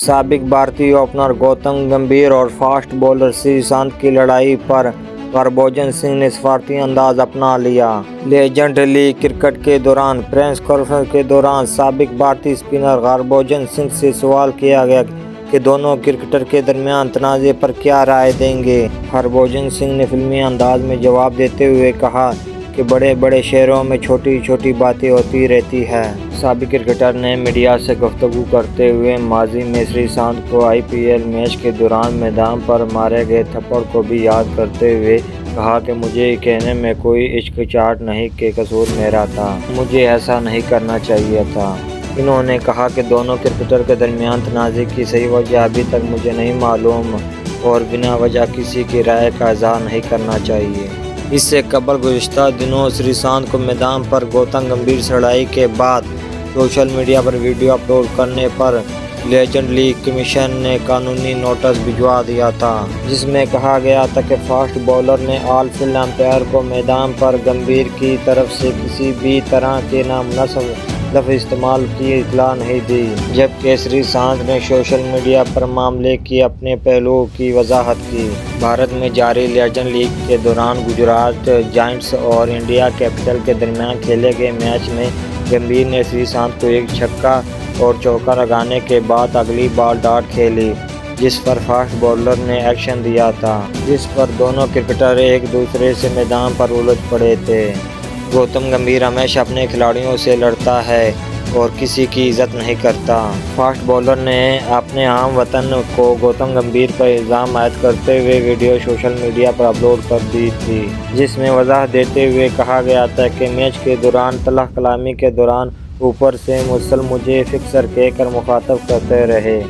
سابق بھارتی اوپنر گوتم گمبھیر اور فاسٹ بولر سریسانت کی لڑائی پر ہربھجن سنگھ نے سفارتی انداز اپنا لیا۔ لیجنڈ لیگ کرکٹ کے دوران پریس کانفرنس کے دوران سابق بھارتی اسپنر ہربھجن سنگھ سے سوال کیا گیا کہ دونوں کرکٹر کے درمیان تنازع پر کیا رائے دیں گے۔ ہربھجن سنگھ نے فلمی انداز میں جواب دیتے ہوئے کہا کہ بڑے بڑے شہروں میں چھوٹی چھوٹی باتیں ہوتی رہتی ہیں۔ سابق کرکٹر نے میڈیا سے گفتگو کرتے ہوئے ماضی میں سریسانت کو IPL میچ کے دوران میدان پر مارے گئے تھپڑ کو بھی یاد کرتے ہوئے کہا کہ مجھے کہنے میں کوئی ہچکچاہٹ نہیں کہ قصور میرا تھا، مجھے ایسا نہیں کرنا چاہیے تھا۔ انہوں نے کہا کہ دونوں کرکٹر کے درمیان تنازع کی صحیح وجہ ابھی تک مجھے نہیں معلوم اور بنا وجہ کسی کی رائے کا اظہار نہیں کرنا چاہیے۔ اس سے قبل گزشتہ دنوں سریسانت کو میدان پر گوتم گمبھیر سے لڑائی کے بعد سوشل میڈیا پر ویڈیو اپلوڈ کرنے پر لیجنڈ لیگ کمیشن نے قانونی نوٹس بھجوا دیا تھا، جس میں کہا گیا تھا کہ فاسٹ بولر نے آل فیلڈ امپائر کو میدان پر گمبھیر کی طرف سے کسی بھی طرح کے نامناسب لفظ استعمال کی اطلاع نہیں دی، جبکہ سریسانت نے سوشل میڈیا پر معاملے کے اپنے پہلو کی وضاحت کی۔ بھارت میں جاری لیجنڈ لیگ کے دوران گجرات جائنٹس اور انڈیا کیپٹل کے درمیان کھیلے گئے میچ میں گمبھیر نے سریسانت کو ایک چھکا اور چوکا لگانے کے بعد اگلی بال ڈاٹ کھیلی، جس پر فاسٹ بولر نے ایکشن دیا تھا، جس پر دونوں کرکٹر ایک دوسرے سے میدان پر الجھ پڑے تھے۔ گوتم گمبھیر ہمیشہ اپنے کھلاڑیوں سے لڑتا ہے اور کسی کی عزت نہیں کرتا۔ فاسٹ بولر نے اپنے ہم وطن کو گوتم گمبھیر پر الزام عائد کرتے ہوئے ویڈیو سوشل میڈیا پر اپلوڈ کر دی تھی، جس میں وضاحت دیتے ہوئے کہا گیا تھا کہ میچ کے دوران تلخ کلامی کے دوران اوپر سے مسلسل مجھے فکسر کہہ کر مخاطب کرتے رہے۔